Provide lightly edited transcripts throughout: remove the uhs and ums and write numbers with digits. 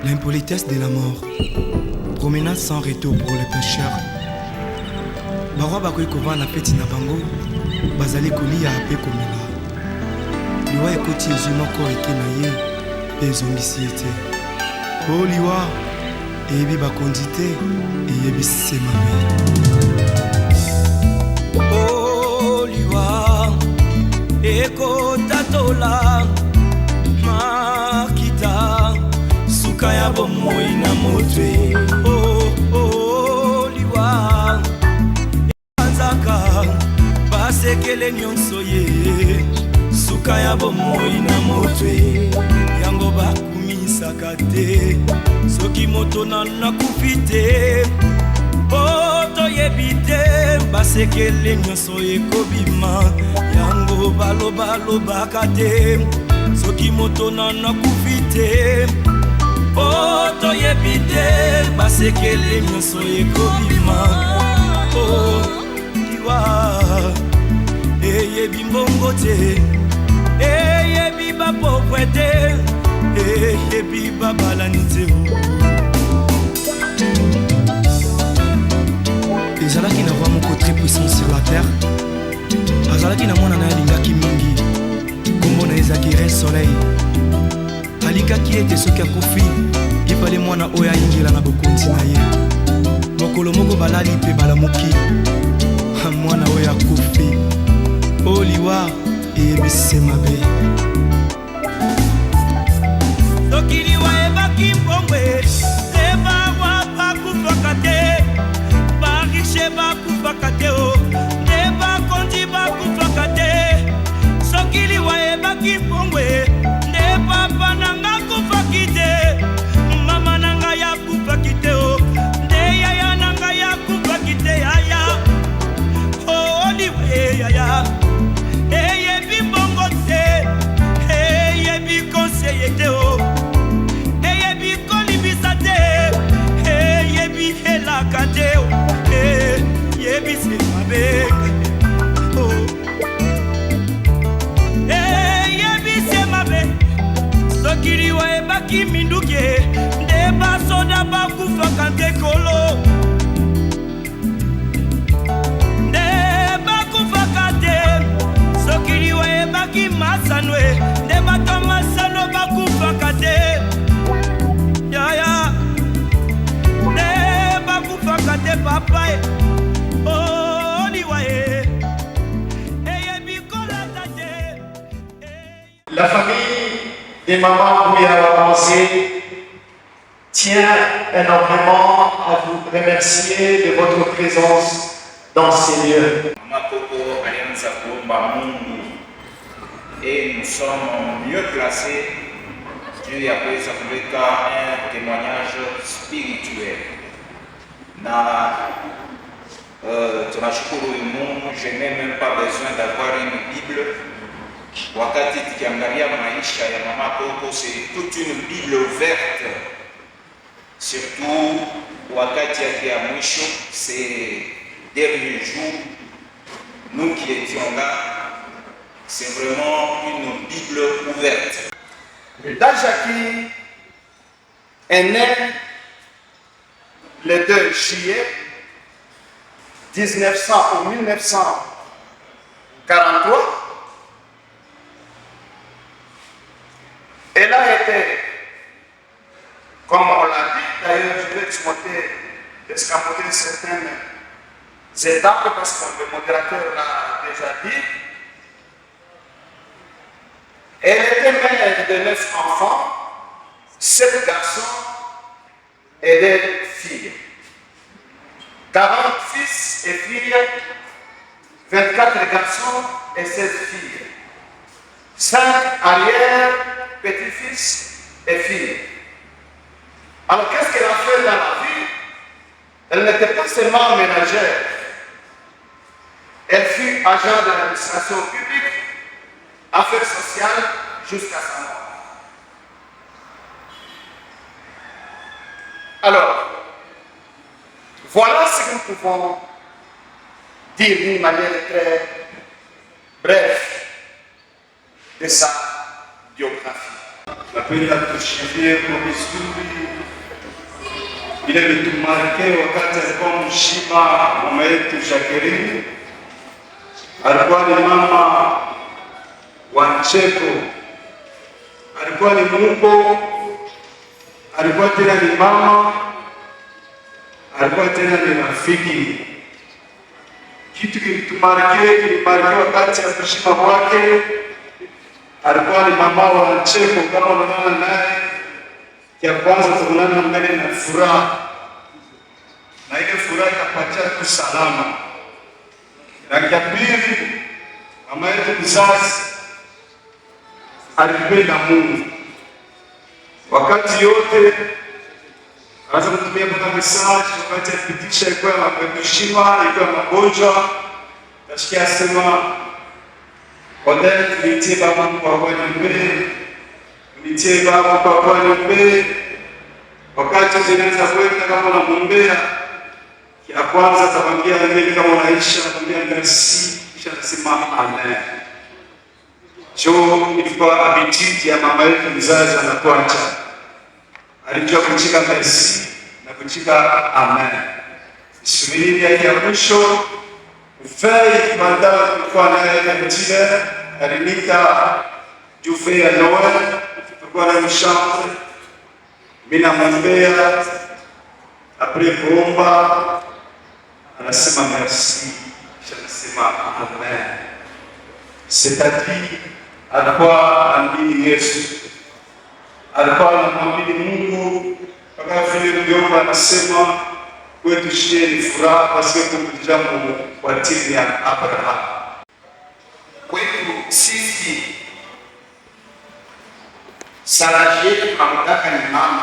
L'impolitesse de la mort. Promenade sans retour pour les pécheurs. Barwa bakoki kovanda na peti na bango bazali kolia ape komela. Liwa ekoti ezwi moko eke na ye mpe ezongisi ye te. O liwa eyebi bakondi te eyebisi se mabe. O liwa ekotatola makita suka ya bomoi na motwe. O liwa epanzaka basekele nyonso ye suka ya bomoi na motwe. Yango bakumisaka te soki moto nakufi te. O toyebi te basekele nyonso ekobima. Yango balobaka te soki moto nakufi te. O toyebi te basekele nyonso ekobima. O liwa eyebi mbongo te eyebi bapokwe te eyebi babalani te. ezalaki na roi moko très puissant sur la terre. azalaki na mwana na ye alingaki mingi kombo na ezalaki Rey Soleil. alikaki ete soki akofi ifale mwana oyo ayingela na bokonzi na ye. mokolo moko balali mpe balamuki mwana oyo akofi. O liwa eyebisi mabe. soki liwa ebaki mbongwe ebawa bakufaka te barishe bakufaka te o nde bakonzi bakufaka te. soki liwa ebaki mbongwe nde papa nanga kufaki te mama nanga yakufaki te o nde yaya nanga yakufaki te yaya. O liwa yaya eyebi mbongo te eyebi konseye te o eyebi kolibisa te eyebi helaka te o eyebisi mabe. eyebisi mabe. soki liwa ebaki minduki nde basoda bakufaka te kolo. soki liwa ebaki masanwe nde bato masano bakufaka te yaya nde bakufaka te papa. O liwa eyebi kolata te. La famille des mamans Bouya Avancé tient énormément à vous remercier de votre présence dans ces lieux. Et nous sommes mieux placés. Dieu a kuweza kuleta un témoignage spirituel. Na tunashukuru Mungu, je n'ai même pas besoin d'avoir une Bible. Wakati tukiangalia maisha ya mama Koko, c'est toute une Bible verte. Surtout wakati yake ya mwisho, ces derniers jours, nous qui étions là, c'est vraiment une Bible ouverte. Dajaki est né le 2 juillet 1943. Elle a été, comme on l'a dit, d'ailleurs je vais escamoter certaines étapes parce que le modérateur l'a déjà dit. Elle était mère de 9 enfants, 7 garçons et 2 filles. 40 fils et filles, 24 garçons et 16 filles. 5 arrière-petits-fils et filles. Alors qu'est-ce qu'elle a fait dans la vie? Elle n'était pas seulement ménagère. Elle fut agent de l'administration publique, affaires sociales, jusqu'à sa mort. Alors, voilà ce que nous pouvons dire d'une manière très brève de sa biographie. napenda tushirie kwa vizuri ile vitumarke wakati alikuwa mshima mama yetu Jacqueline. Alikuwa ni mama wa Ncheko, alikuwa ni Mungu, alikuwa tena ni mama, alikuwa tena ni rafiki. Kitu kilimarke wakati ya kushima kwake, alikuwa ni mama wa Ncheko. Kama unaona naye kia kwanza tunaona mbele na furaha, na ile furaha ikapatia tu salama. Na kia pili, mama yetu mzazi alipenda Mungu wakati yote, anaweza kutumia mpaka message wakati apitisha ilikuwa amekushima, ilikuwa magonjwa, nasikia sema Odette nitie baba kwa kwa nyumbe, nitie baba kwa kwa nyumbe. Wakati zinaanza kwenda kama unamwombea, ya kwanza atamwambia ngeli kama unaisha, atamwambia merci, kisha anasema amen. Jo ilikuwa habitude ya mama yetu mzazi anakuacha. Alijua kuchika merci na kuchika amen. Subiri yake ya mwisho ufai baada kulikuwa naye mtile alinita jufe ya Noel, tulikuwa na mshambre. Mimi namwombea, après kuomba anasema merci, kisha anasema amen. C'est-à-dire alikuwa amini Yesu, alikuwa anamwamini Mungu mpaka vile mliomba anasema kwetu shie ni furaha kwa sababu kuja Mungu kwa timu ya Abraham. Kwetu sisi saraje tunamtaka ni mama,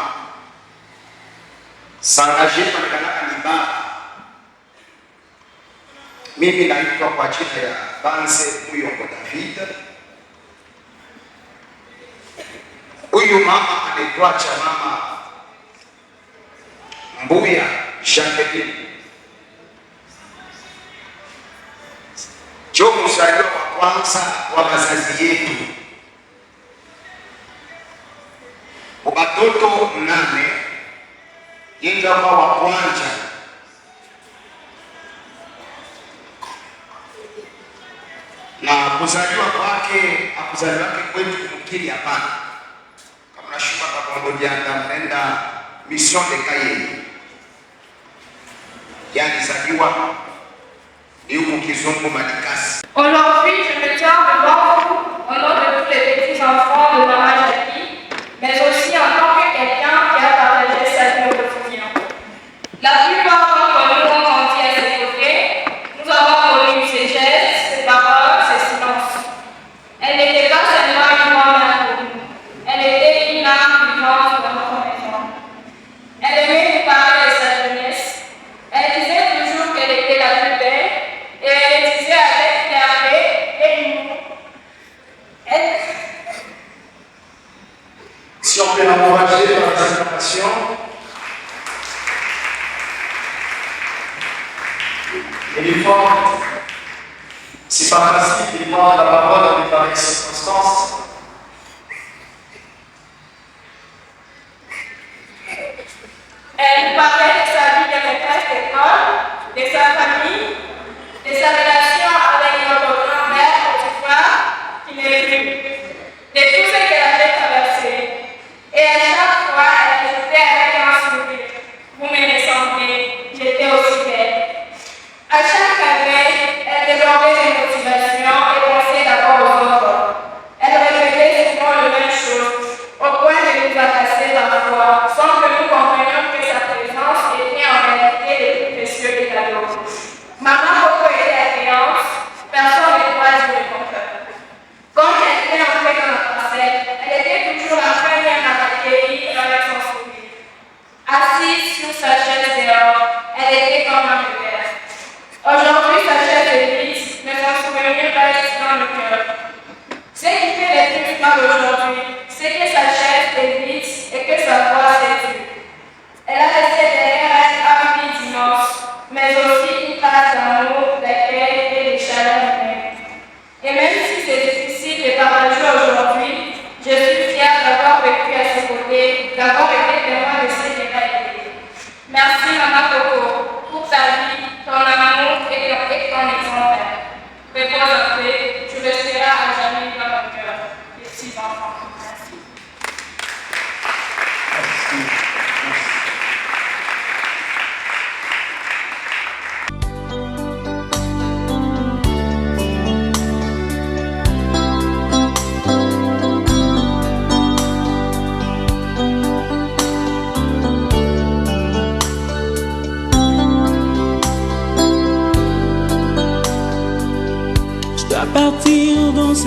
saraje tunataka ni baba. Mimi naitwa kwa jina ya Banze Muyongo David. Huyu mama anaitwacha mama Mbuya Jacqueline. Jo mzaliwa wa kwanza wa wazazi yetu. Watoto 8, yeye wa kwanza. Na kuzaliwa kwake, akuzaliwa kwetu mkili hapana. Kama nashuka kwa pamoja nenda mission de Kaye. Yani zaliwa ni huko Kizungu Madikasi. Aujourd'hui, je me tiens devant vous au nom de tous les petits-enfants de Maman Jackie, mais aussi en tant que quelqu'un qui a partagé sa vie au quotidien. La plupart d'entre nous ont grandi à ses côtés. Nous avons connu ses gestes, ses paroles, ses silences. Elle n'était pas seulement une grand-mère pour nous. Elle était une âme vivante dans notre maison. Elle aimait nous parler de sa jeunesse. Elle disait toujours qu'elle était la plus belle et elle disait avec fierté et humour. Si on peut l'encourager dans la présentation. Elle est forte. C'est pas facile de prendre la parole dans de pareilles circonstances. Elle parlait de sa vie de maîtresse d'école, de sa famille, de sa relation avec notre grand-mère Potiphar, qui n'est plus, de tout ce qu'elle avait traversé. Et à chaque fois, elle ajoutait avec un sourire: vous me ressemblez, j'étais aussi belle. À chaque réveil, elle débordait de motivation et pensait d'abord aux autres.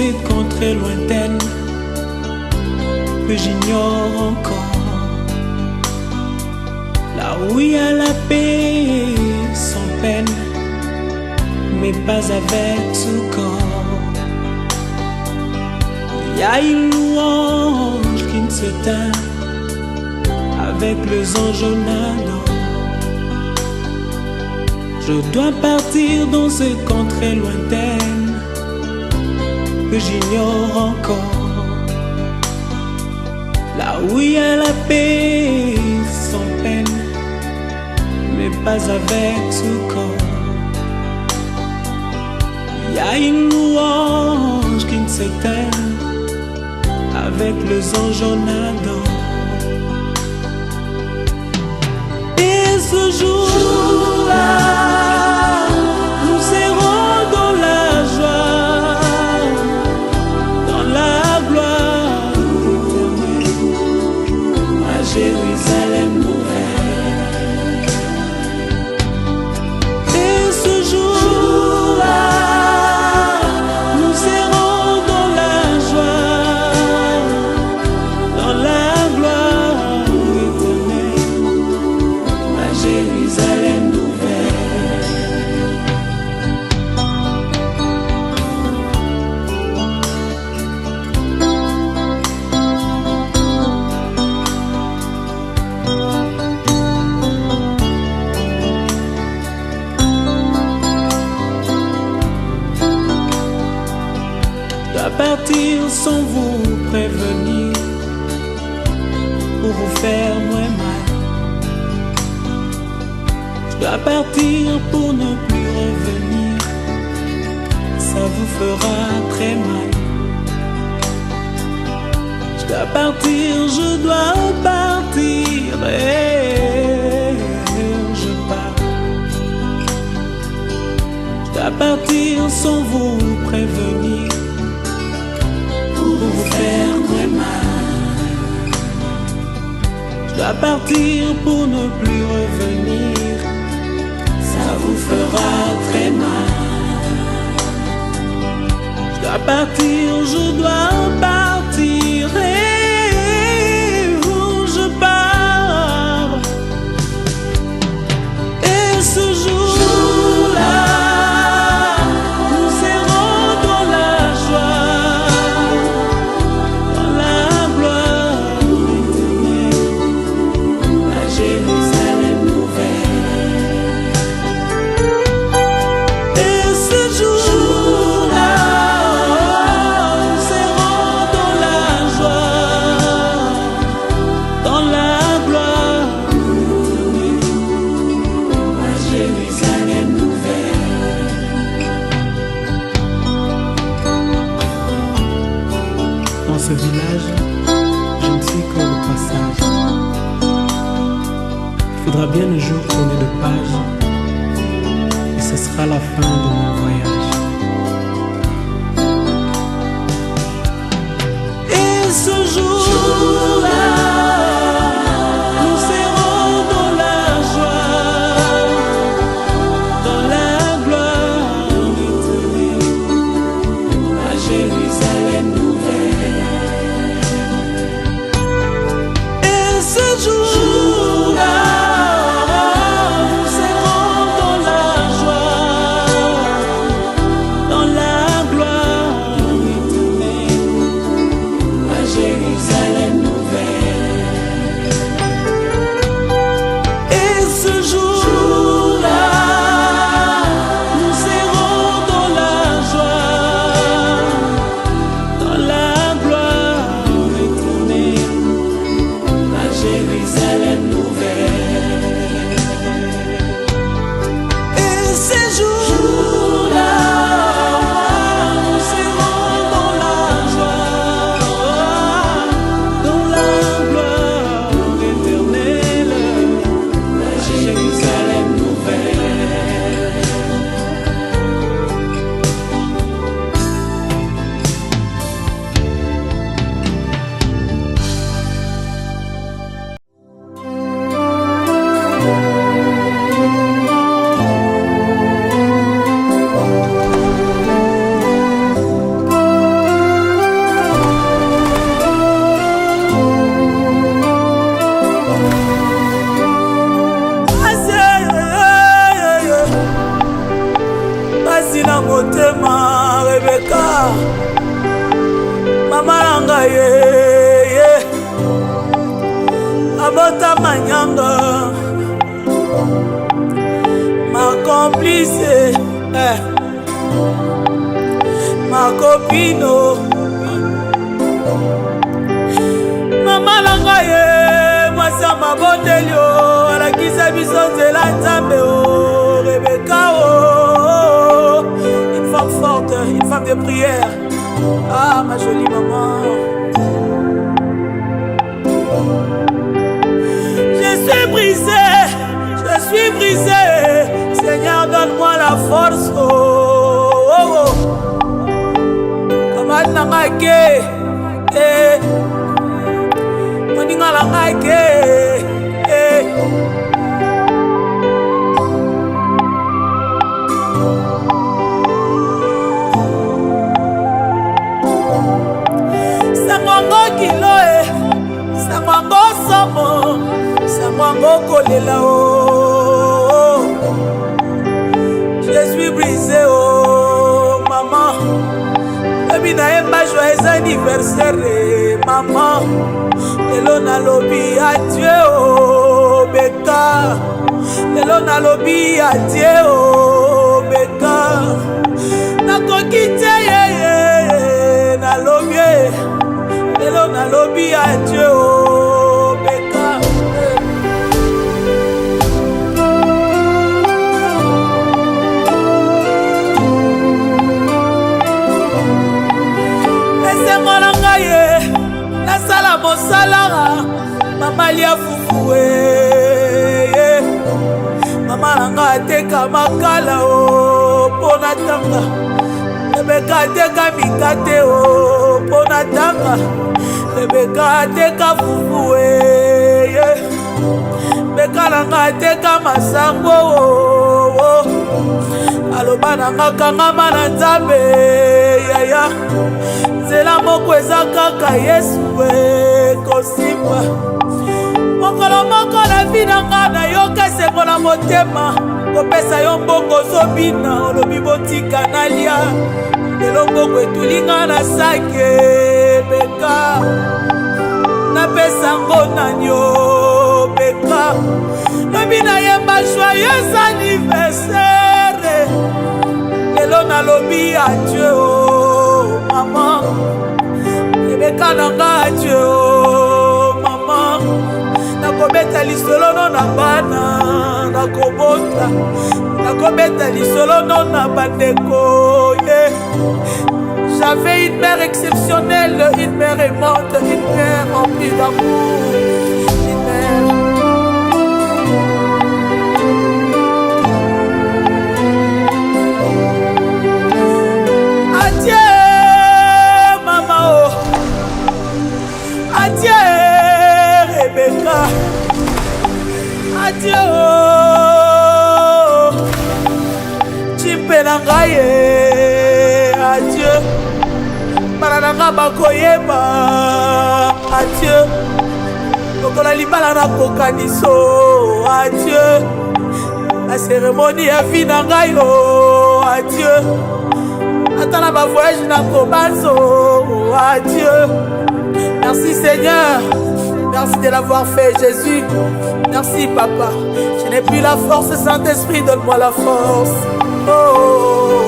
ces contrées lointaines que j'ignore encore, là où il y a la paix sans peine, mais pas avec ce corps. Il y a une louange qui ne s'éteint avec les anges au nado. Je dois partir dans ces contrées lointaines que j'ignore encore, là où il y a la paix sans peine, mais pas avec ce corps. Il y a une louange qui ne s'éteint avec les anges en adore. Et ce jour-là, nous serons dans la joie, dans la gloire éternelle, à Jérusalem nouvelle. Et ce jour-là, nous serons dans la joie, dans la gloire éternelle, à Jérusalem nouvelle. Je dois partir sans vous prévenir pour vous faire moins mal. Je dois partir pour ne plus revenir, ça vous fera très mal. Je dois partir, je dois partir et je pars. Je dois partir sans vous prévenir pour vous faire moins mal. Je dois partir pour ne plus revenir, ça vous fera très mal. Je dois partir, je dois partir et je pars. Et ce jour-là, nous serons dans la joie, dans la gloire éternelle, à Jérusalem nouvelle. Et ce jour-là, nous serons dans la joie, dans la gloire éternelle, à Jérusalem nouvelle. Dans ce village, je ne suis qu'au passage. Il faudra bien un jour tourner de page, et ce sera la fin de mon voyage. Et ce jour-là, nous serons dans la joie, dans la gloire éternelle, à Jérusalem nouvelle. Et ce jour-là, nous serons dans la joie, ye abota manyanga ma complice ma copine mama nanga ye mwasa mabondeli o alakisa biso nzela nzambe o Rebecca o une femme forte, une femme de prière. Ah ma jolie maman, je suis brisé, Seigneur donne-moi la force oh. Kamad nanga ke moninga nanga ke sangwango kilo sangwango somo sangwango kolela oh. Je suis brisé oh maman. Baby na yemba joyeux anniversaire maman. Lelo na lobi adieu oh Beka. Lelo na lobi adieu oh Beka. Nakoki te ye na lobi. Lelo na lobi adieu oh Beka. Nasala mosalara mama lia fufu mama nanga ateka makala o pona tanga Rebecca ateka mikate o pona tanga Rebecca ateka fufu Rebecca nanga ateka masango o aloba nanga kangama na nzambe yaya nzela moko eza kaka yesu kosimba mokolo moko na vi na nga nayoka esengo na motema kopesa yo mbongo ozobina olobi botika nalia lelo mbongo etulinga na sake Beka napesa ngo nani o Beka lobi nayemba joyeux anniversaire lelo nalobi adieu o mama Rebecca nanga adieu o mama nakobeta lisolo no na bana nakobota nakobeta lisolo no na bandeko J'avais une mère exceptionnelle, une mère aimante, une mère remplie d'amour, une mère. Adieu maman oh, adieu Rebecca, adieu oh, chimpe na ngai adieu. Nanga bakoyeba adieu lokola libala na kokaniso adieu la cérémonie ya vie na ngai o adieu ata na bavoyage na kobanzo adieu. Merci Seigneur, merci de l'avoir fait Jésus, merci papa. Je n'ai plus la force, Saint-Esprit donne-moi la force oh.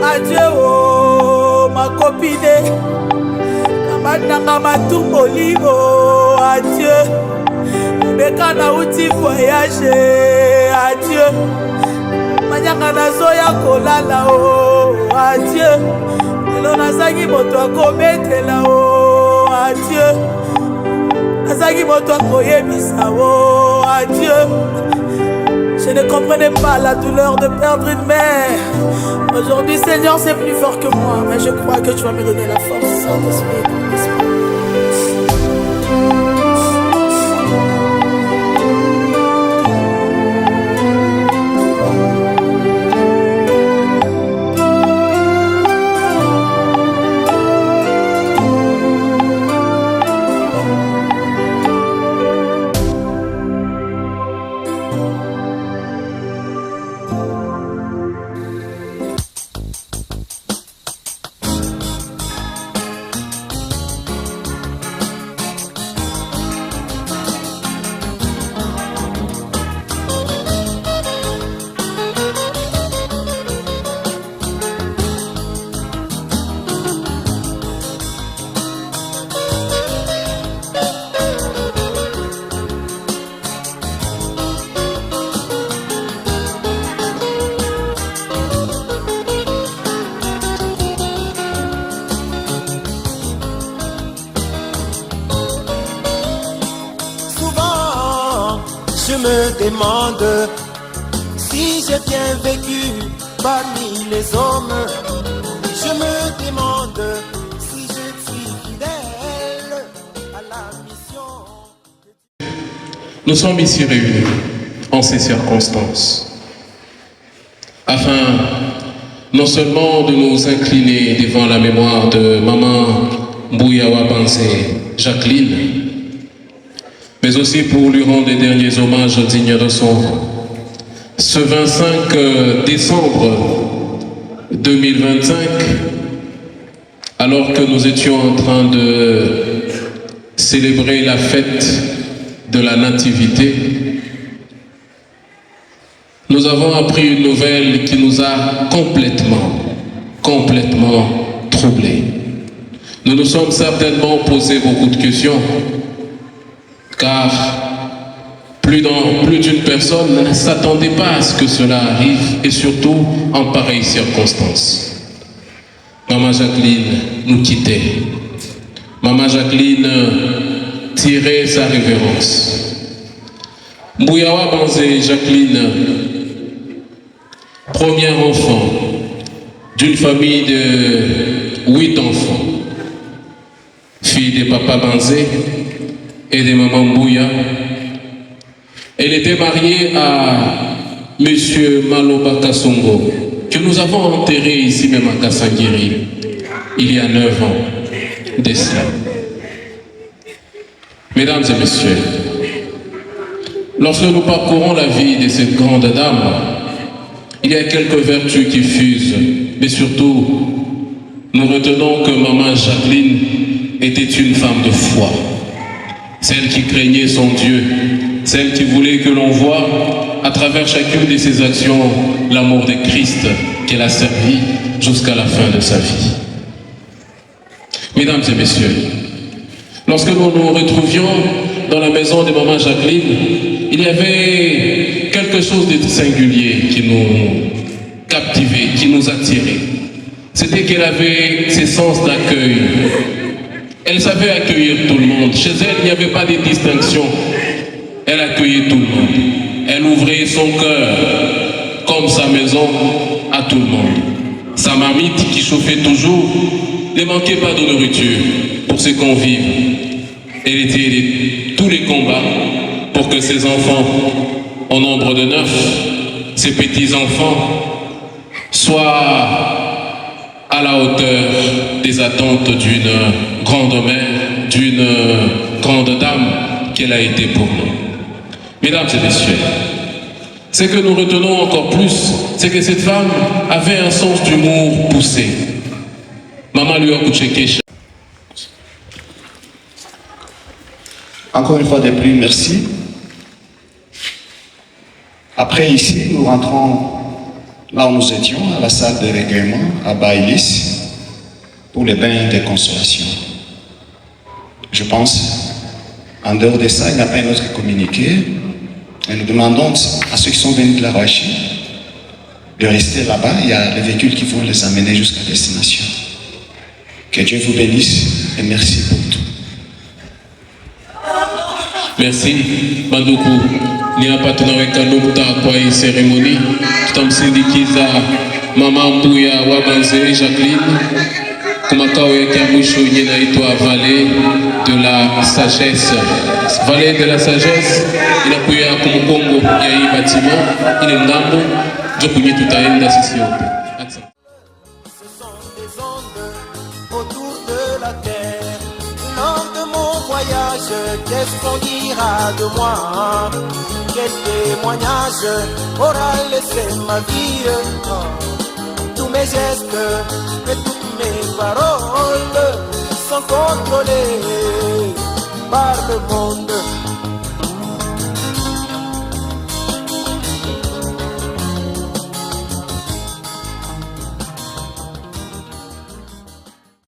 Adieu oh ma copine kamatanga matumboli oh adieu Rebecca na uti voyage adieu manyanga nazoya kolala oh adieu lelo nazangi moto akobetela oh adieu nazangi moto akoyebisa oh adieu. Je ne comprenais pas la douleur de perdre une mère. Aujourd'hui, Seigneur, c'est plus fort que moi. Mais je crois que tu vas me donner la force, Saint-Esprit. je me demande si j'ai bien vécu parmi les hommes. Je me demande si je suis fidèle à la mission. Nous sommes ici réunis en ces circonstances afin non seulement de nous incliner devant la mémoire de Maman Mbouyawa Banzé Jacqueline, mais aussi pour lui rendre les derniers hommages dignes de son nom. Ce 25 décembre 2025, alors que nous étions en train de célébrer la fête de la Nativité, nous avons appris une nouvelle qui nous a complètement troublés. Nous nous sommes certainement posé beaucoup de questions, car plus d'une personne ne s'attendait pas à ce que cela arrive, et surtout en pareilles circonstances. Maman Jacqueline nous quittait. Maman Jacqueline tirait sa révérence. Mbouyawa Banzé Jacqueline, premier enfant d'une famille de 8 enfants, fille de Papa Banzé et de Maman Mbouya. Elle était mariée à Monsieur Maloba Kassongo, que nous avons enterré ici même à Kassangiri, il y a 9 ans de cela. Mesdames et messieurs, lorsque nous parcourons la vie de cette grande dame, il y a quelques vertus qui fusent, mais surtout, nous retenons que Maman Jacqueline était une femme de foi, celle qui craignait son Dieu, celle qui voulait que l'on voie à travers chacune de ses actions l'amour de Christ qu'elle a servi jusqu'à la fin de sa vie. Mesdames et messieurs, lorsque nous nous retrouvions dans la maison de Maman Jacqueline, il y avait quelque chose de singulier qui nous captivait, qui nous attirait. C'était qu'elle avait ses sens d'accueil. Elle savait accueillir tout le monde. Chez elle, il n'y avait pas de distinction. Elle accueillait tout le monde. Elle ouvrait son cœur comme sa maison à tout le monde. Sa marmite qui chauffait toujours ne manquait pas de nourriture pour ses convives. Elle était de tous les combats pour que ses enfants, au nombre de 9, ses petits-enfants, soient à la hauteur des attentes d'une grande mère, d'une grande dame qu'elle a été pour nous. Mesdames et messieurs, ce que nous retenons encore plus, c'est que cette femme avait un sens d'humour poussé. Maman lui a couché. Encore une fois de plus, merci. Après ici, nous rentrons là où nous étions, à la salle de règlement, à Baïlis, pour les bains de consolation. Je pense, en dehors de ça, il n'y a pas un autre communiqué. Et nous demandons à ceux qui sont venus de la Rochie de rester là-bas. Il y a les véhicules qui vont les amener jusqu'à destination. Que Dieu vous bénisse et merci pour tout. Merci, Bandoukou. Niapa tunaweka nukta kwa hii seremoni. Tutamsindikiza Mama Mbouyawa Banzé Jacqueline kwa makao yake ya mwisho yenye inaitwa Vallée de la Sagesse. Vallée de la Sagesse inakuya kumkongo ya hii batima ile ngambo ndio kwenye tutaenda sisi wote. Ce sont des ondes autour de la terre. Lors de mon voyage, qu'est-ce qu'on dira de moi? Quel témoignage aura laissé ma vie? Tous mes gestes et toutes mes paroles sont contrôlés par le monde.